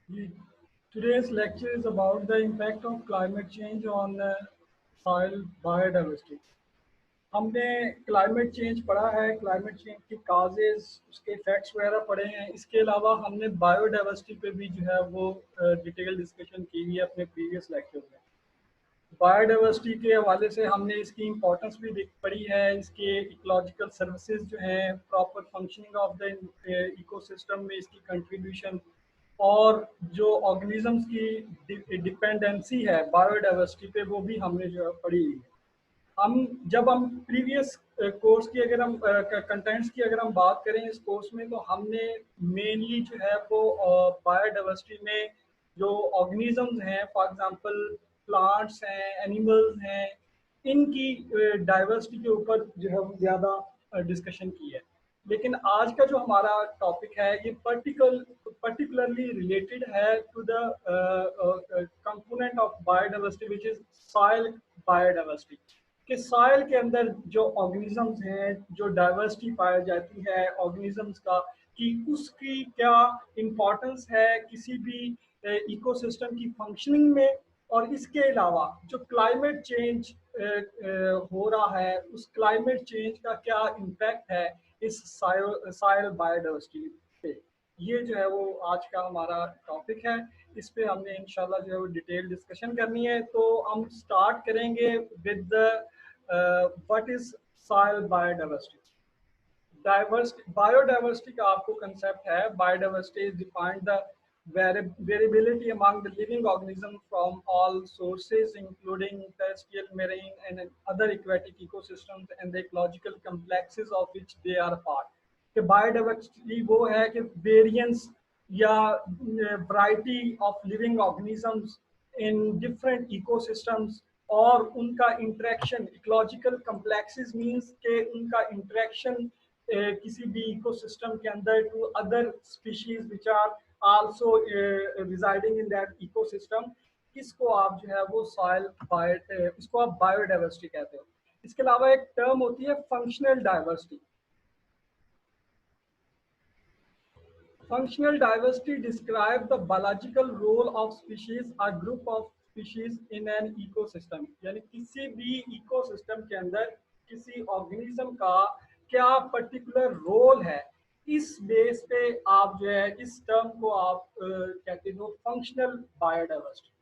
Ye- Today's lecture is about the impact of climate change on soil biodiversity. हमने climate change पढ़ा है, climate change की causes, उसके effects वगैरह पढ़े हैं। इसके अलावा हमने बायोडाइवर्सिटी पे भी जो है वो डिटेल डिस्कशन की हुई है अपने प्रीवियस लेक्चर में। बायोडाइवर्सिटी के हवाले से हमने इसकी इम्पोर्टेंस भी पढ़ी है, इसके इकोलॉजिकल सर्विसेज जो हैं, proper functioning of the ecosystem में इसकी कंट्रीब्यूशन, और जो ऑर्गेनिजम्स की डिपेंडेंसी है बायोडाइवर्सिटी पे, वो भी हमने जो है पढ़ी हुई है। जब हम प्रीवियस कोर्स की अगर हम कंटेंट्स की अगर हम बात करें इस कोर्स में, तो हमने मेनली जो है वो बायोडाइवर्सिटी में जो ऑर्गेनिजम्स हैं, फॉर एग्जांपल प्लांट्स हैं, एनिमल्स हैं, इनकी डाइवर्सिटी के ऊपर जो है वो ज़्यादा डिस्कशन की है। लेकिन आज का जो हमारा टॉपिक है ये पर्टिकुलरली रिलेटेड है to the component of biodiversity which is soil biodiversity. कि सॉइल के अंदर जो ऑर्गेनिजम्स हैं, जो डाइवर्सिटी पाई जाती है ऑर्गेनिजम्स का, कि उसकी क्या इम्पोर्टेंस है किसी भी इकोसिस्टम की फंक्शनिंग में। और इसके अलावा जो क्लाइमेट चेंज हो रहा है, उस क्लाइमेट चेंज का क्या इम्पैक्ट है इस सॉइल बायोडाइवर्सिटी पे। ये जो है वो आज का हमारा टॉपिक है। इस पे हमने इंशाल्लाह जो है वो डिटेल डिस्कशन करनी है। तो हम स्टार्ट करेंगे with what is soil biodiversity. Diversity, biodiversity का आपको कंसेप्ट है, biodiversity is defined the variability among the living organisms from all sources including terrestrial, marine and other aquatic ecosystems and the ecological complexes of which they are a part। कि biodiversity वो है कि variance या variety of living organisms in different ecosystems, और उनका interaction, ecological complexes means के उनका interaction किसी भी इकोसिस्टम के अंदर to other species which are also residing in that ecosystem. इसको आप जो है वो सॉइल बायो, इसको आप बायोडाइवर्सिटी कहते हो। इसके अलावा एक टर्म होती है functional diversity. Functional diversity describes the biological role of species or group of species in an ecosystem। यानी किसी भी इकोसिस्टम के अंदर किसी ऑर्गेनिज्म का क्या पर्टिकुलर रोल है, इस बेस पे आप जो है इस टर्म को आप कहते हो फंक्शनल बायोडाइवर्सिटी।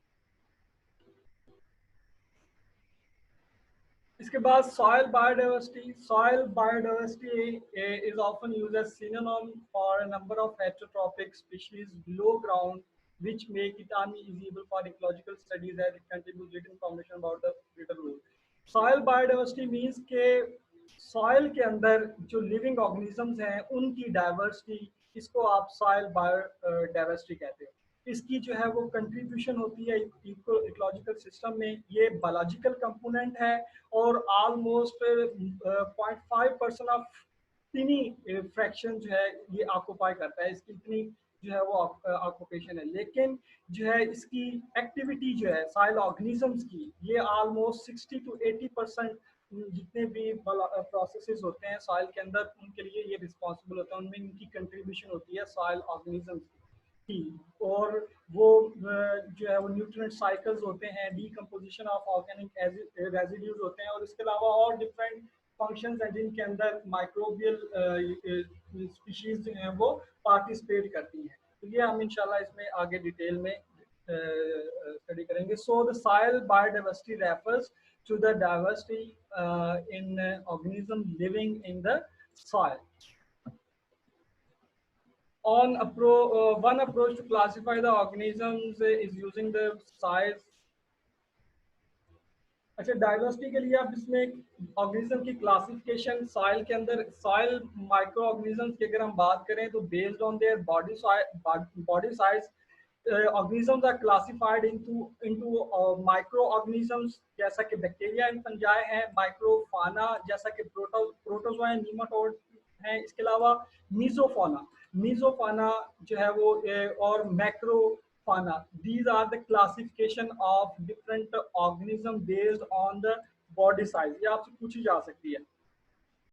इसके बाद soil biodiversity. Soil biodiversity is often used as synonym for a number of heterotrophic species below ground which make it unusable for ecological studies as it contributes little information about the greater role। Soil biodiversity means के soil के अंदर जो living organisms हैं उनकी diversity, इसको आप soil biodiversity कहते हो। इसकी जो है वो कंट्रीब्यूशन होती है इकोलॉजिकल सिस्टम में, ये बायोलॉजिकल कंपोनेंट है, और ऑलमोस्ट 0.5% ऑफ टिनी फ्रैक्शन जो है ये ऑक्यूपाई करता है, इसकी इतनी जो है वो ऑक्यूपेशन है। लेकिन जो है इसकी एक्टिविटी जो है सॉइल ऑर्गेनिजम्स की, ये ऑलमोस्ट 60 to 80% जितने भी प्रोसेसेस होते हैं सॉइल के अंदर उनके लिए ये रिस्पॉन्सिबल होता है, उनमें इनकी कंट्रीब्यूशन होती है सॉइल ऑर्गेनिजम्स की। और वो जो है वो न्यूट्रिएंट साइकिल्स होते हैं, डीकम्पोजिशन ऑफ ऑर्गेनिक रेजिड्यूज होते हैं, और इसके अलावा और डिफरेंट फंक्शंस हैं जिनके अंदर माइक्रोबियल स्पीशीज जो हैं वो पार्टिसिपेट करती हैं। तो ये हम इंशाल्लाह इसमें आगे डिटेल में स्टडी करेंगे। So the soil biodiversity refers to the diversity in organism living in the soil। One approach to classify the organisms is using the size। अच्छा, डाइवर्सिटी के लिए आप इसमें ऑर्गेनिज्म की क्लासिफिकेशन सॉइल के अंदर, सॉइल माइक्रो ऑर्गेनिज्म की अगर हम बात करें तो based on their body size organisms are classified into micro organisms जैसा कि बैक्टीरिया एंड फंजाई हैं, माइक्रोफाना जैसा कि प्रोटोजोआ एंड निमाटोड हैं, इसके अलावा मीजोफाना, मीजोफाना जो है वो और macrofauna. These are the classification of different organism based on the body size. ये आपसे पूछी जा सकती है